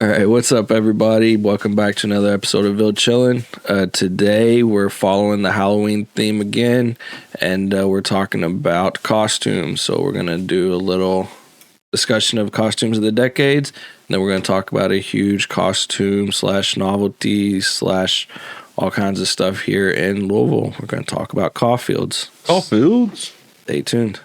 All right, what's up, everybody? Welcome back to another episode of Ville Chillin'. Today, we're following the Halloween theme again, and we're talking about costumes. So we're going to do a little discussion of costumes of the decades, and then we're going to talk about a huge costume / novelty / all kinds of stuff here in Louisville. We're going to talk about Caufields. Caufields? Stay tuned.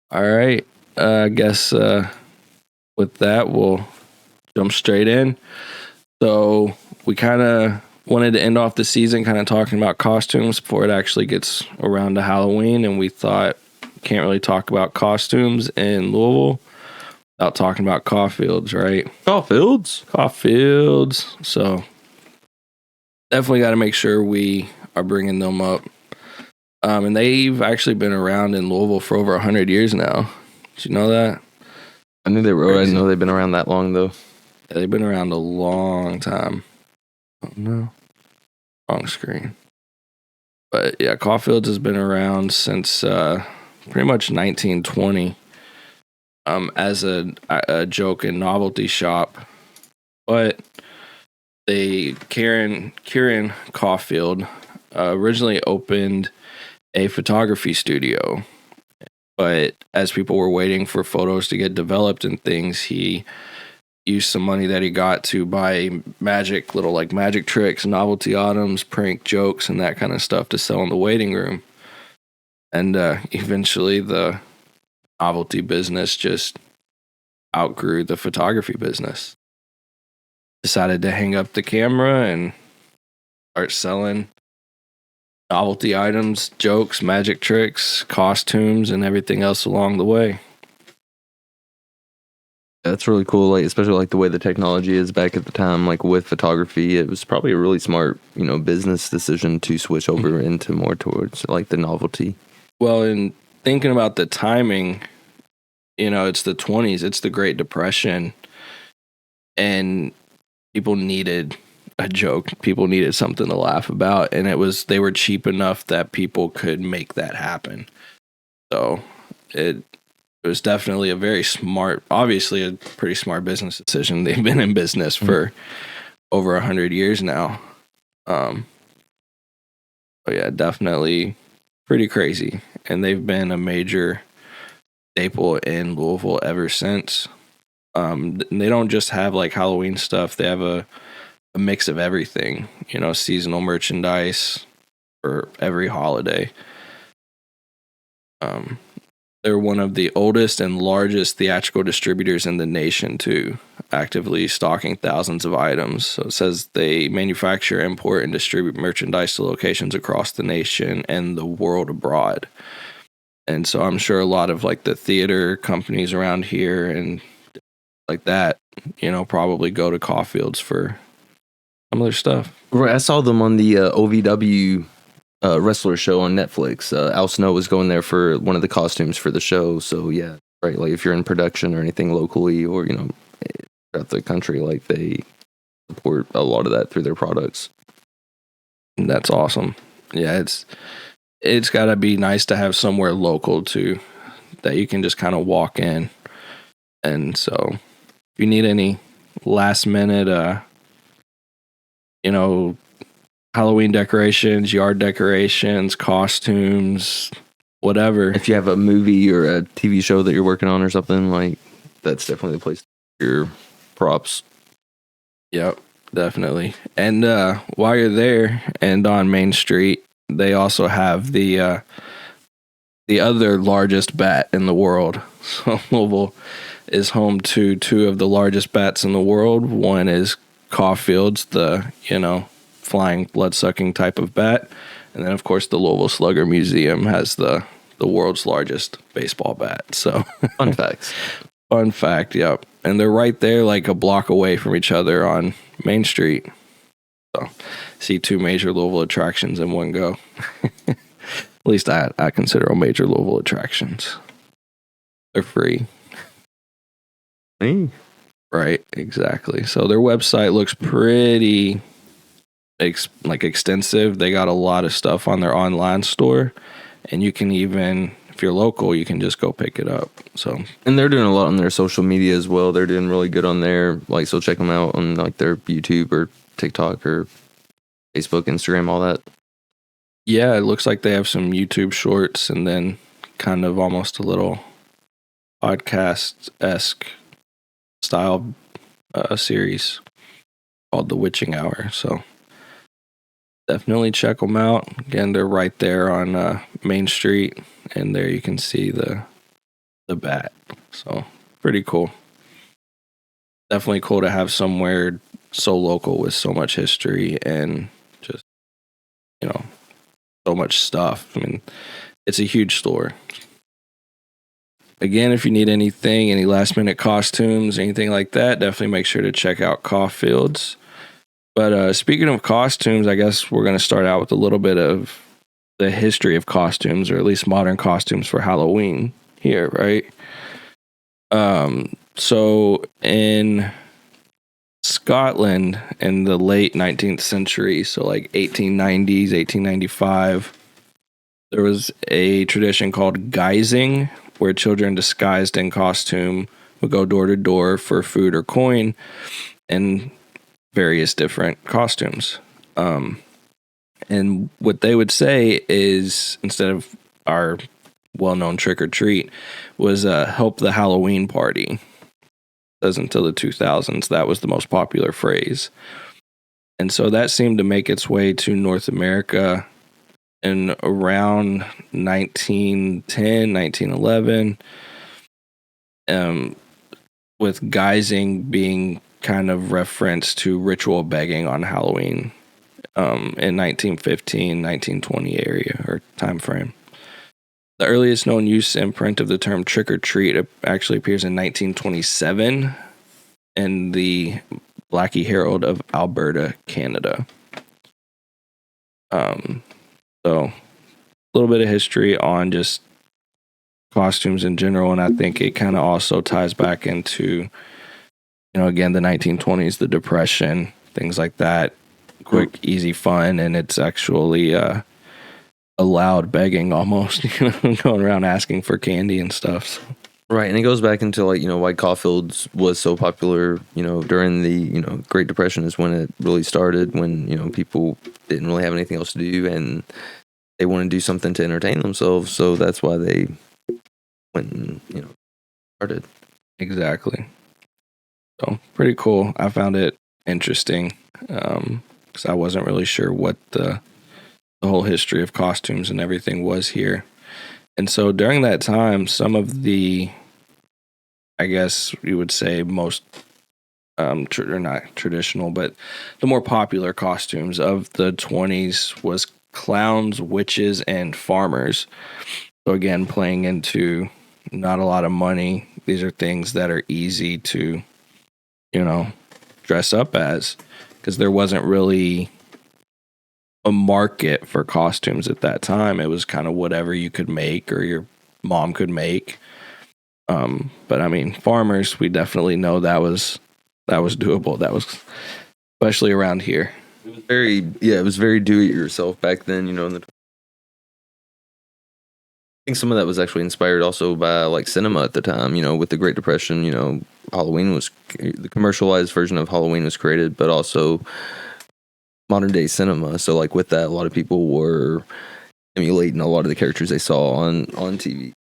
All right, I guess with that, we'll jump straight in. So we kind of wanted to end off the season kind of talking about costumes before it actually gets around to Halloween, and we thought can't really talk about costumes in Louisville without talking about Caufields, right? Caufields. So definitely got to make sure we are bringing them up. And they've actually been around in Louisville for over 100 years now. Did you know that? I knew they were. Crazy. I didn't know they've been around that long, though. Yeah, they've been around a long time. Oh, no. Wrong screen. But, yeah, Caufields has been around since pretty much 1920 as a joke and novelty shop. But Kieran Caufield originally opened a photography studio, but as people were waiting for photos to get developed and things, he used some money that he got to buy magic tricks, novelty items, prank jokes, and that kind of stuff to sell in the waiting room. And eventually the novelty business just outgrew the photography business. Decided to hang up the camera and start selling novelty items, jokes, magic tricks, costumes, and everything else along the way. That's really cool, especially the way the technology is back at the time, with photography. It was probably a really smart, business decision to switch over into more towards the novelty. Well, in thinking about the timing, it's the 20s, it's the Great Depression, and people needed a joke. People needed something to laugh about, and they were cheap enough that people could make that happen. So it was definitely obviously a pretty smart business decision. They've been in business for over 100 years now. But yeah, definitely pretty crazy. And they've been a major staple in Louisville ever since. They don't just have Halloween stuff. They have a mix of everything, seasonal merchandise for every holiday. They're one of the oldest and largest theatrical distributors in the nation, too, actively stocking thousands of items. So it says they manufacture, import, and distribute merchandise to locations across the nation and the world abroad. And so I'm sure a lot of the theater companies around here and that, probably go to Caufields for some of their stuff. Right, I saw them on the OVW wrestler show on Netflix. Al Snow was going there for one of the costumes for the show. So yeah, right. If you're in production or anything locally or throughout the country, they support a lot of that through their products. That's awesome. Yeah, it's got to be nice to have somewhere local too that you can just kind of walk in. And so, if you need any last minute, Halloween decorations, yard decorations, costumes, whatever. If you have a movie or a TV show that you're working on or something, that's definitely the place to get your props. Yep, definitely. And while you're there and on Main Street, they also have the other largest bat in the world. So Louisville is home to two of the largest bats in the world. One is Caufields, the, flying blood-sucking type of bat. And then, of course, the Louisville Slugger Museum has the world's largest baseball bat. So Fun facts. Fun fact, yep. And they're right there, a block away from each other on Main Street. So see two major Louisville attractions in one go. At least I consider them major Louisville attractions. They're free. Hey. Right, exactly. So their website looks pretty extensive. They got a lot of stuff on their online store, and you can even, if you're local, you can just go pick it up. So, And they're doing a lot on their social media as well. They're doing really good on there. Like, so check them out on like their YouTube or TikTok or Facebook, Instagram, all that. yeah, it looks like they have some YouTube shorts and then kind of almost a little podcast-esque style series called The Witching Hour. So definitely check them out. Again, they're right there on Main Street, and there you can see the bat. So pretty cool. Definitely cool to have somewhere so local with so much history and just, you know, so much stuff. I mean, it's a huge store. Again, if you need anything, any last minute costumes, anything like that, definitely make sure to check out Caufield's. But speaking of costumes, I guess we're going to start out with a little bit of the history of costumes, or at least modern costumes for Halloween here, right? So in Scotland in the late 19th century, so like 1890s, 1895, there was a tradition called guising, where children disguised in costume would go door to door for food or coin in various different costumes. And what they would say is, instead of our well-known trick or treat, was help the Halloween party. As until the 2000s, that was the most popular phrase. And so that seemed to make its way to North America in around 1910, 1911, with guising being kind of referenced to ritual begging on Halloween in 1915, 1920 area or time frame. The earliest known use in print of the term trick or treat actually appears in 1927 in the Blackie Herald of Alberta, Canada. So a little bit of history on just costumes in general, and I think it kind of also ties back into, again, the 1920s, the Depression, things like that. Quick, easy fun, and it's actually allowed begging almost, going around asking for candy and stuff. So. Right, and it goes back into like why Caufield's was so popular. During the Great Depression is when it really started. When people didn't really have anything else to do, and they wanted to do something to entertain themselves. So that's why they went and started. Exactly. So pretty cool. I found it interesting because I wasn't really sure what the whole history of costumes and everything was here. And so during that time, some of the, I guess you would say most, or not traditional, but the more popular costumes of the 20s was clowns, witches, and farmers. So again, playing into not a lot of money. These are things that are easy to, dress up as, because there wasn't really a market for costumes at that time. It was kind of whatever you could make or your mom could make. But I mean, farmers, we definitely know that was doable. That was, especially around here. It was very do it yourself back then. I think some of that was actually inspired also by like cinema at the time. With the Great Depression, Halloween was the commercialized version of Halloween was created, but also modern day cinema. So like with that, a lot of people were emulating a lot of the characters they saw on TV.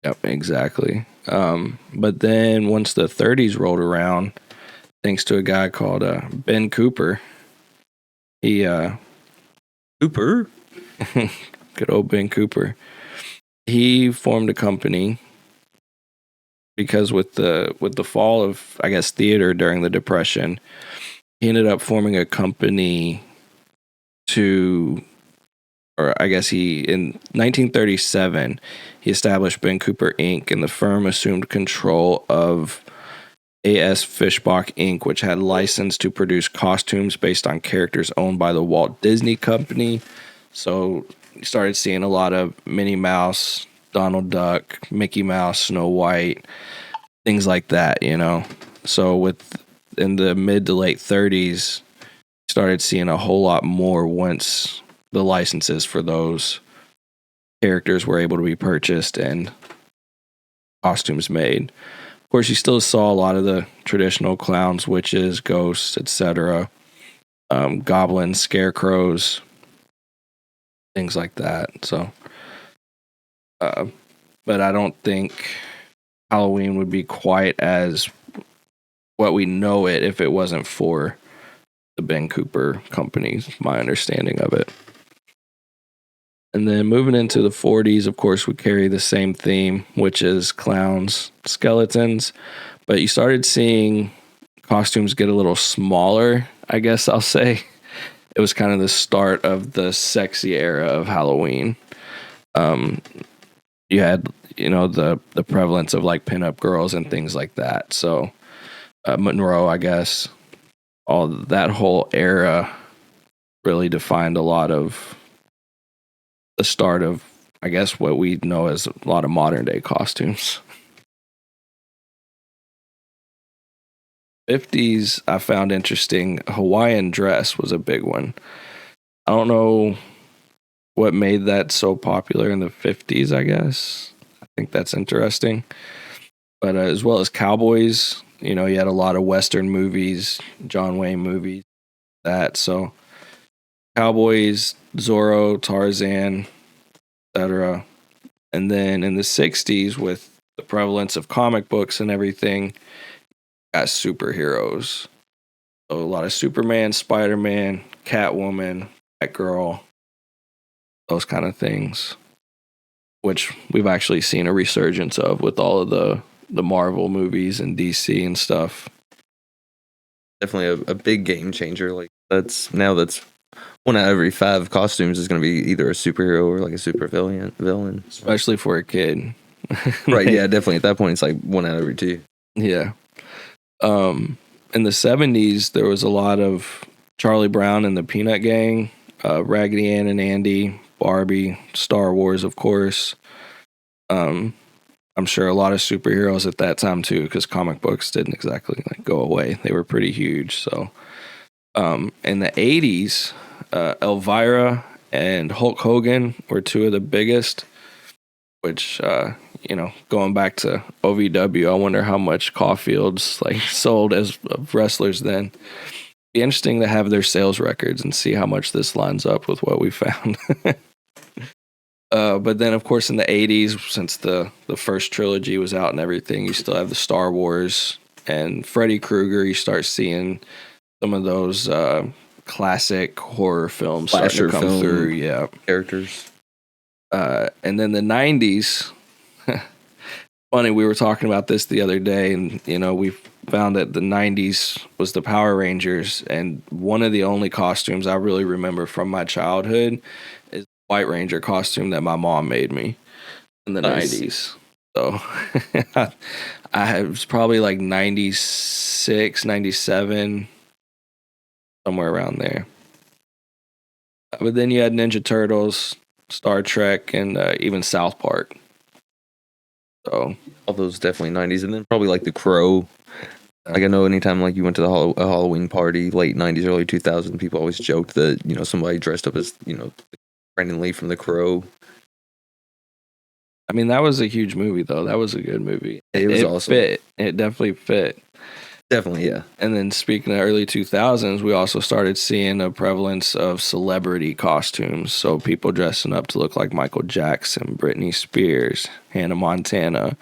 Yep, exactly. But then once the 30s rolled around, thanks to a guy called Ben Cooper, he Cooper, good old Ben Cooper, he formed a company because with the fall of, I guess, theater during the Depression, he ended up forming a company in 1937, he established Ben Cooper Inc., and the firm assumed control of A.S. Fishbach Inc., which had license to produce costumes based on characters owned by the Walt Disney Company. So you started seeing a lot of Minnie Mouse, Donald Duck, Mickey Mouse, Snow White, things like that, you know. So in the mid to late 30s, started seeing a whole lot more once the licenses for those characters were able to be purchased and costumes made. Of course, you still saw a lot of the traditional clowns, witches, ghosts, etc., goblins, scarecrows, things like that. So, but I don't think Halloween would be quite as what we know it if it wasn't for the Ben Cooper company, my understanding of it. And then moving into the 40s, of course, we carry the same theme, which is clowns, skeletons. But you started seeing costumes get a little smaller, I guess I'll say. It was kind of the start of the sexy era of Halloween. You had, the prevalence of like pinup girls and things like that. So Monroe, I guess, all that whole era really defined a lot of the start of, I guess, what we know as a lot of modern day costumes. 50s, I found interesting. Hawaiian dress was a big one. I don't know what made that so popular in the 50s, I guess. I think that's interesting. But as well as cowboys, you had a lot of Western movies, John Wayne movies, that. So cowboys, Zorro, Tarzan, etc. And then in the 60s, with the prevalence of comic books and everything, got superheroes. So a lot of Superman, Spider-Man, Catwoman, Batgirl, those kind of things, which we've actually seen a resurgence of with all of the Marvel movies and DC and stuff. Definitely a big game changer. Like that's 1 out of every 5 costumes is going to be either a superhero or like a super villain. Especially for a kid. Right, yeah, definitely. At that point, it's like 1 out of every 2. Yeah. In the 70s, there was a lot of Charlie Brown and the Peanut Gang, Raggedy Ann and Andy, Barbie, Star Wars, of course. I'm sure a lot of superheroes at that time too, because comic books didn't exactly go away. They were pretty huge. So, in the 80s, Elvira and Hulk Hogan were 2 of the biggest. Which, going back to OVW, I wonder how much Caufield's sold as wrestlers then. Be interesting to have their sales records and see how much this lines up with what we found. But then, of course, in the 80s, since the first trilogy was out and everything, you still have the Star Wars and Freddy Krueger. You start seeing some of those classic horror films starting to come through. Yeah, characters. And then the 90s, funny, we were talking about this the other day, and we found that the 90s was the Power Rangers, and one of the only costumes I really remember from my childhood is the White Ranger costume that my mom made me in the 90s. So I was probably like 96, 97, somewhere around there. But then you had Ninja Turtles, Star Trek, and even South Park. So all those definitely 90s, and then probably like the Crow. Like I know anytime you went to a Halloween party, late 90s, early 2000s, people always joked that somebody dressed up as Brandon Lee from the Crow. I mean, that was a huge movie though. That was a good movie. It was awesome. Fit. It definitely fit. Definitely, yeah. And then speaking of early 2000s, we also started seeing a prevalence of celebrity costumes. So people dressing up to look like Michael Jackson, Britney Spears, Hannah Montana,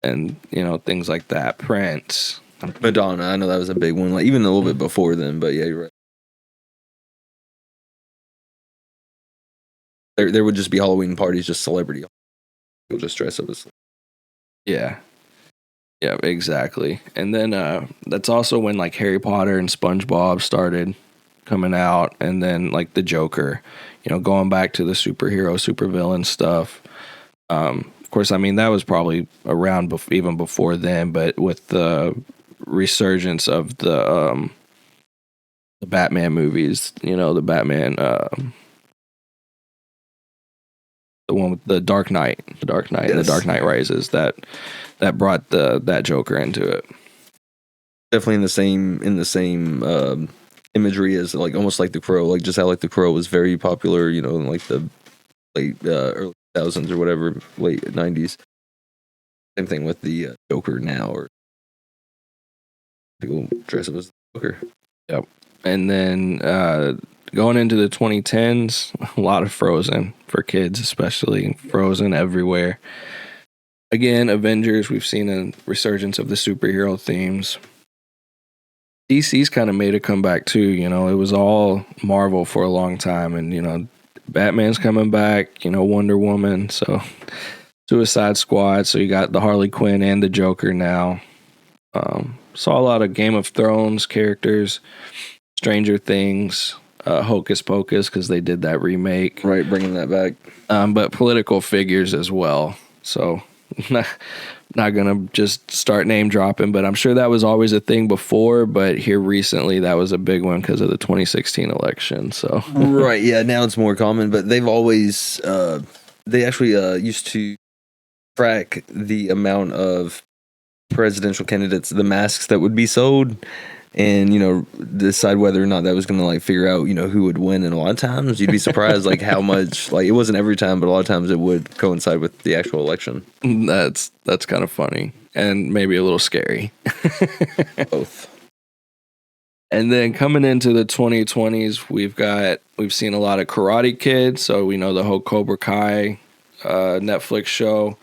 and, things like that. Prince. Madonna, I know that was a big one. Even a little bit before then, but yeah, you're right. There would just be Halloween parties, just celebrity. People just dress up as. Yeah. Yeah, exactly. And then that's also when Harry Potter and SpongeBob started coming out, and then the Joker, going back to the superhero, supervillain stuff. Of course, I mean that was probably around even before then, but with the resurgence of the Batman movies, the Batman, the one with the Dark Knight, and the Dark Knight Rises that brought that Joker into it. Definitely in the same imagery as like almost like the Crow, like just how like the Crow was very popular, you know, in like the late early 2000s or whatever, late 90s. Same thing with the Joker now, or people dress up as the Joker. Yep. And then going into the 2010s, a lot of Frozen for kids, especially Frozen everywhere. Again, Avengers, we've seen a resurgence of the superhero themes. DC's kind of made a comeback too, you know, it was all Marvel for a long time, and, you know, Batman's coming back, you know, Wonder Woman, so Suicide Squad, so you got the Harley Quinn and the Joker now. Saw a lot of Game of Thrones characters, Stranger Things, Hocus Pocus, because they did that remake. Right, bringing that back. But political figures as well. So not going to just start name dropping, but I'm sure that was always a thing before. But here recently, that was a big one because of the 2016 election. So right, yeah, now it's more common, but they've always, they actually used to track the amount of presidential candidates, the masks that would be sold, and, you know, decide whether or not that was going to like figure out, you know, who would win. And a lot of times you'd be surprised like how much, like it wasn't every time, but a lot of times it would coincide with the actual election. That's kind of funny and maybe a little scary. Both. And then coming into the 2020s, we've seen a lot of Karate Kid, so we know the whole Cobra Kai Netflix show.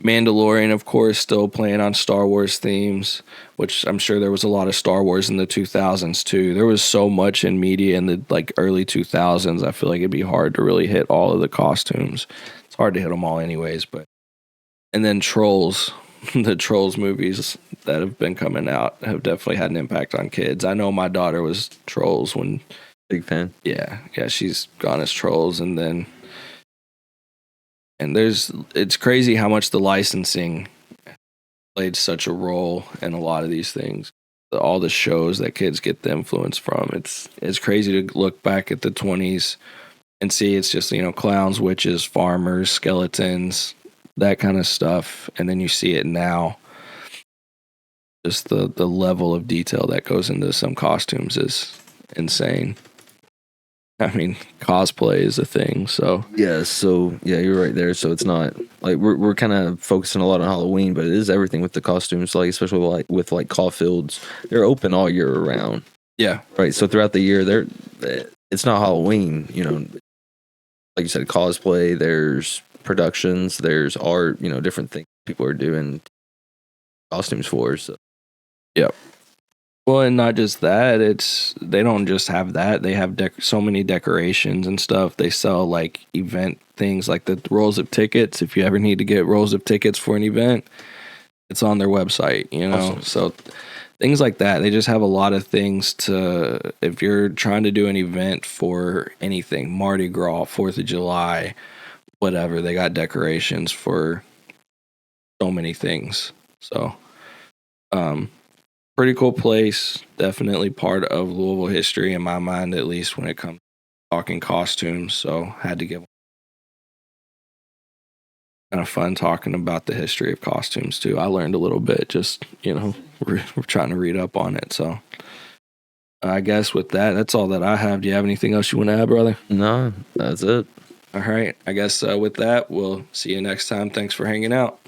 Mandalorian, of course, still playing on Star Wars themes, which I'm sure there was a lot of Star Wars in the 2000s too. There was so much in media in the like early 2000s. I feel like it'd be hard to really hit all of the costumes. It's hard to hit them all anyways, but and then Trolls, the Trolls movies that have been coming out have definitely had an impact on kids. I know my daughter was Trolls when big fan. Yeah, she's gone as Trolls, and it's crazy how much the licensing played such a role in a lot of these things. All the shows that kids get the influence from. It's crazy to look back at the 20s and see it's just, you know, clowns, witches, farmers, skeletons, that kind of stuff. And then you see it now. Just the level of detail that goes into some costumes is insane. I mean, cosplay is a thing, so yeah, you're right there. So it's not like we're kind of focusing a lot on Halloween, but it is everything with the costumes, like especially like with like Caufields, they're open all year around. Yeah, right. So throughout the year, it's not Halloween, you know. Like you said, cosplay. There's productions. There's art. You know, different things people are doing costumes for. So, yep. Well, and not just that, they don't just have that. They have so many decorations and stuff. They sell like event things like the rolls of tickets. If you ever need to get rolls of tickets for an event, it's on their website, you know? Awesome. So things like that. They just have a lot of things if you're trying to do an event for anything, Mardi Gras, 4th of July, whatever, they got decorations for so many things. So, pretty cool place. Definitely part of Louisville history in my mind, at least when it comes to talking costumes. So had to give kind of fun talking about the history of costumes too. I learned a little bit, just, you know, we're trying to read up on it. So I guess with that's all that I have. Do you have anything else you want to add, brother? No, that's it. All right. I guess with that, we'll see you next time. Thanks for hanging out.